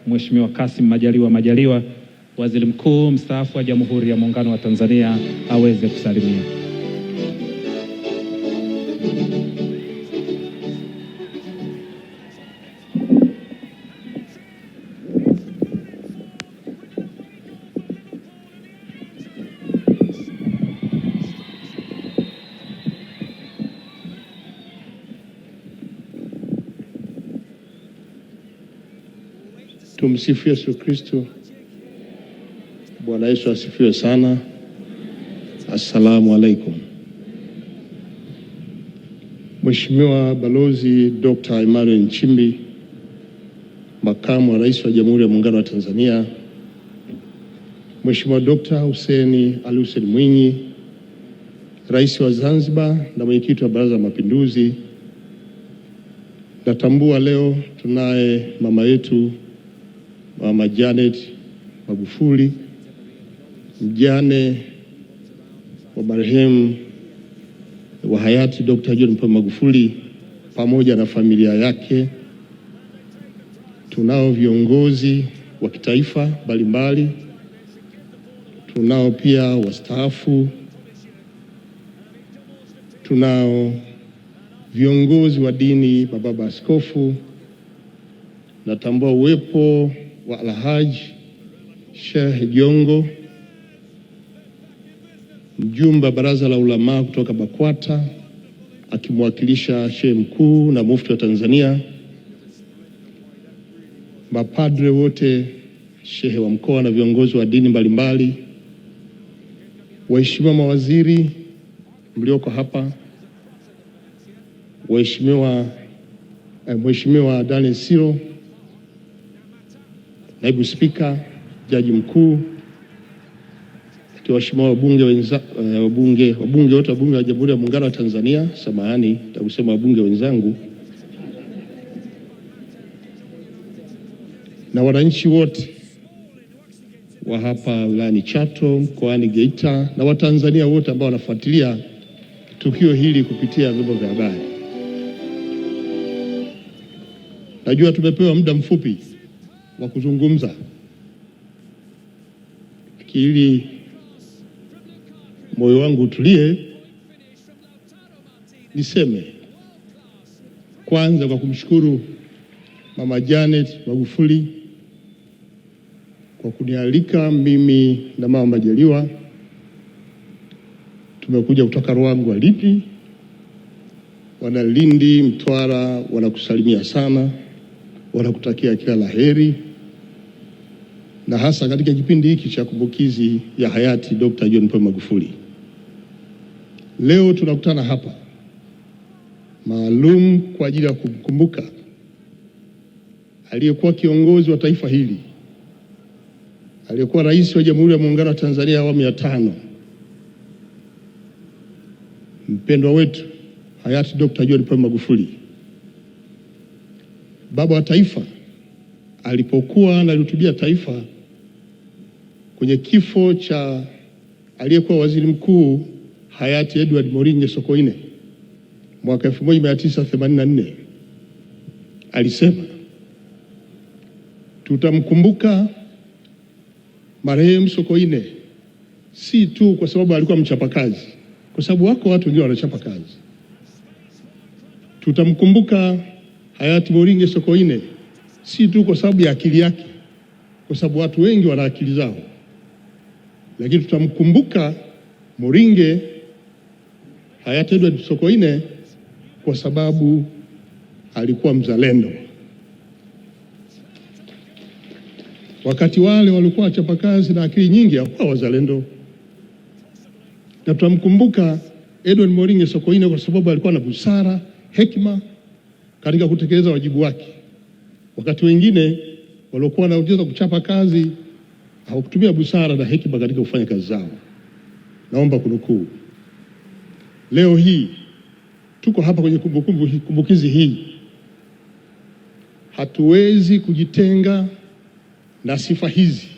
Mheshimiwa Kassim Majaliwa, Waziri Mkuu mstaafu wa Jamhuri ya Muungano wa Tanzania, aweze kusalimia. Tumsifu Yesu Kristo. Bwana Yesu asifiwe sana. Assalamu alaikum. Mheshimiwa Balozi Dr. Emmanuel Nchimbi, Makamu wa Rais wa Jamhuri ya Muungano wa Tanzania, Mheshimiwa Dr. Hussein Ali Hussein Mwinyi, Rais wa Zanzibar na Mwenyekiti wa Baraza la Mapinduzi, natambua leo tunaye mama yetu Mama Janet Magufuli, mjane wa marehemu wa hayati Dr. John Pombe Magufuli pamoja na familia yake. Tunao viongozi wa kitaifa mbalimbali, tunao pia wastaafu, tunao viongozi wa dini, mababa askofu. Natambua uwepo wa Alhaji Sheikh Jongo, mjumbe wa Baraza la Ulama kutoka BAKWATA akimwakilisha Sheikh Mkuu na Mufti wa Tanzania, mapadre wote, shehe wa mkoa na viongozi wa dini mbalimbali, waheshimiwa mawaziri mlioko hapa, Mheshimiwa Daniel Siro, Naibu Spika, Jaji Mkuu, waheshimiwa wabunge wote wa Jamhuri ya Muungano wa Tanzania, samahani nitakusema wabunge wenzangu, na wananchi wote wa hapa wilayani Chato, mkoani Geita, na Watanzania wote ambao wanafuatilia tukio hili kupitia vyombo vya habari. Najua tumepewa muda mfupi wa kuzungumza, ili moyo wangu utulie. Niseme kwanza kwa kumshukuru Mama Janet Magufuli kwa kunialika mimi na Mama Majaliwa. Tumekuja kutoka Ruangwa, Lindi, wana Lindi, Mtwara wanakusalimia sana, wanakutakia kila laheri, na hasa katika kipindi hiki cha kumbukizi ya hayati Dr. John Pombe Magufuli. Leo tunakutana hapa maalum kwa ajili ya kumkumbuka aliyekuwa kiongozi wa taifa hili, aliyekuwa rais wa Jamhuri ya Muungano wa Tanzania awamu ya 5, mpendwa wetu hayati Dr. John Pombe Magufuli, baba wa taifa, alipokuwa analihutubia taifa kwenye kifo cha aliyekuwa waziri mkuu hayati Edward Moringe Sokoine mwaka 1984, alisema tutamkumbuka marehemu Sokoine si tu kwa sababu alikuwa mchapakazi, kwa sababu wako watu ndio wanachapa kazi. Tutamkumbuka hayati Moringe Sokoine si tu kwa sababu ya akili yake, kwa sababu watu wengi wana akili zao, lakini tutamkumbuka Moringe, hayati Edward Sokoine, kwa sababu alikuwa mzalendo. Wakati wale walikuwa wachapakazi na akili nyingi, hawakuwa wazalendo. Na tutamkumbuka Edward Moringe Sokoine kwa sababu alikuwa na busara, hekima katika kutekeleza wajibu wake. Wakati wengine waliokuwa na uwezo kuchapa kazi hawakutumia busara na hekima katika kufanya kazi zao. Naomba kunukuu. Leo hii tuko hapa kwenye kumbukizi hii. Hatuwezi kujitenga na sifa hizi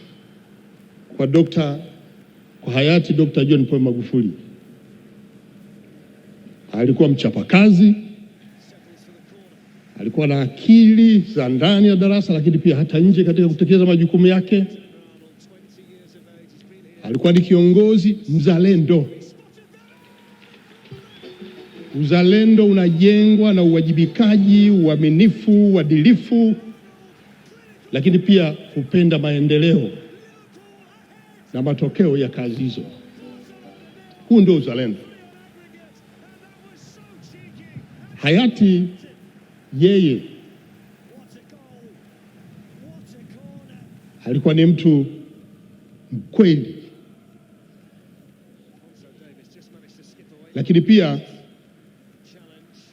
kwa hayati Dr. John Pombe Magufuli. Alikuwa mchapakazi, alikuwa na akili za ndani ya darasa, lakini pia hata nje katika kutekeleza majukumu yake. Alikuwa ni kiongozi mzalendo. Uzalendo unajengwa na uwajibikaji, uaminifu, uadilifu, lakini pia kupenda maendeleo na matokeo ya kazi hizo. Huu ndio uzalendo. Hayati yeye alikuwa ni mtu mkweli, lakini pia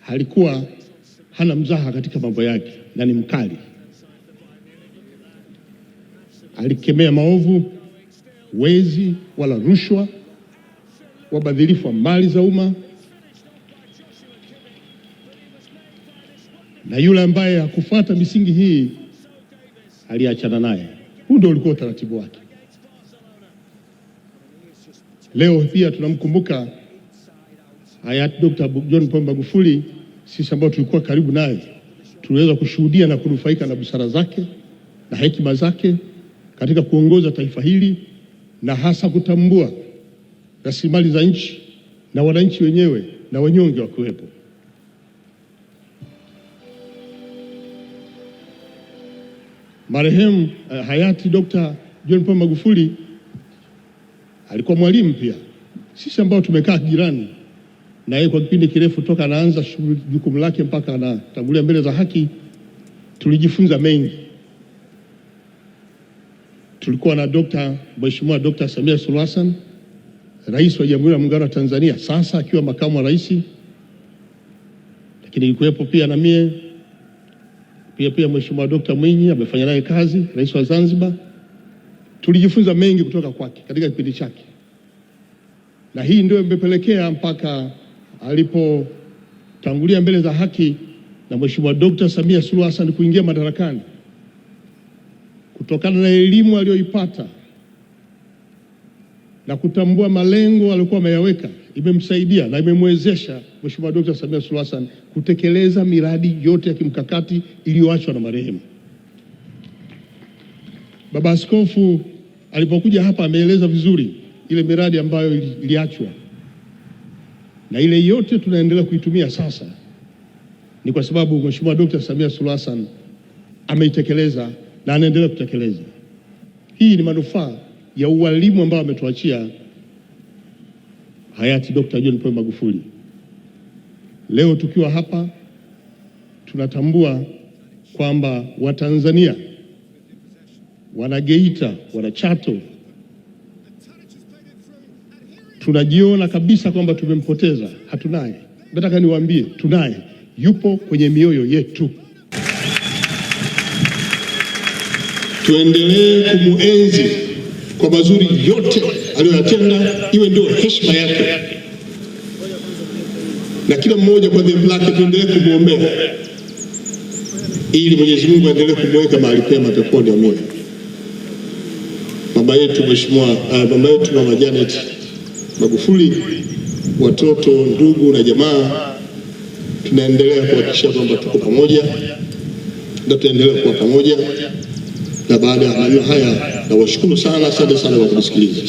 alikuwa hana mzaha katika mambo yake na ni mkali. Alikemea maovu, wezi wala rushwa, wabadhirifu wa mali za umma, na yule ambaye hakufuata misingi hii aliachana naye. Huu ndio ulikuwa utaratibu wake. Leo pia tunamkumbuka hayati Dr. John Pombe Magufuli. Sisi ambao tulikuwa karibu naye tuliweza kushuhudia na kunufaika na busara zake na hekima zake katika kuongoza taifa hili, na hasa kutambua rasilimali za nchi na wananchi wenyewe na wanyonge wakiwepo. Marehemu hayati Dr. John Pombe Magufuli alikuwa mwalimu pia. Sisi ambao tumekaa jirani na yeye kwa kipindi kirefu toka anaanza jukumu lake mpaka anatangulia mbele za haki, tulijifunza mengi. Tulikuwa na Mheshimiwa Dr. Samia Suluhu Hassan, Rais wa Jamhuri ya Muungano wa Tanzania, sasa akiwa makamu wa rais, lakini ilikuwepo pia na mie pia Mheshimiwa Dr. Mwinyi amefanya naye kazi, Rais wa Zanzibar. Tulijifunza mengi kutoka kwake katika kipindi chake, na hii ndio imepelekea mpaka alipotangulia mbele za haki na Mheshimiwa Dr. Samia Suluhu Hassan kuingia madarakani, kutokana na elimu aliyoipata na kutambua malengo aliyokuwa ameyaweka, imemsaidia na imemwezesha Mheshimiwa Dr. Samia Suluhu Hassan kutekeleza miradi yote ya kimkakati iliyoachwa na marehemu. Baba Askofu alipokuja hapa ameeleza vizuri ile miradi ambayo iliachwa, na ile yote tunaendelea kuitumia sasa ni kwa sababu Mheshimiwa Dr. Samia Suluhu Hassan ameitekeleza na anaendelea kutekeleza. Hii ni manufaa ya ualimu ambao ametuachia hayati Dr. John Pombe Magufuli. Leo tukiwa hapa tunatambua kwamba Watanzania, Wanageita, Wanachato, tunajiona kabisa kwamba tumempoteza. Hatunaye. Nataka niwaambie tunaye, yupo kwenye mioyo yetu. Tuendelee kumuenzi kwa mazuri yote aliyoyatenda, iwe ndio heshima yake, na kila mmoja kwa dhambi lake tuendelee kumwombea ili Mwenyezi Mungu aendelee kumweka mahali pema peponi. Amina. Baba yetu Mama Janet Magufuli, watoto, ndugu na jamaa, tunaendelea kuhakikisha kwamba tuko pamoja na tuendelee kuwa pamoja. Na baada ya haya nawashukuru sana, asante sana kwa kunisikiliza.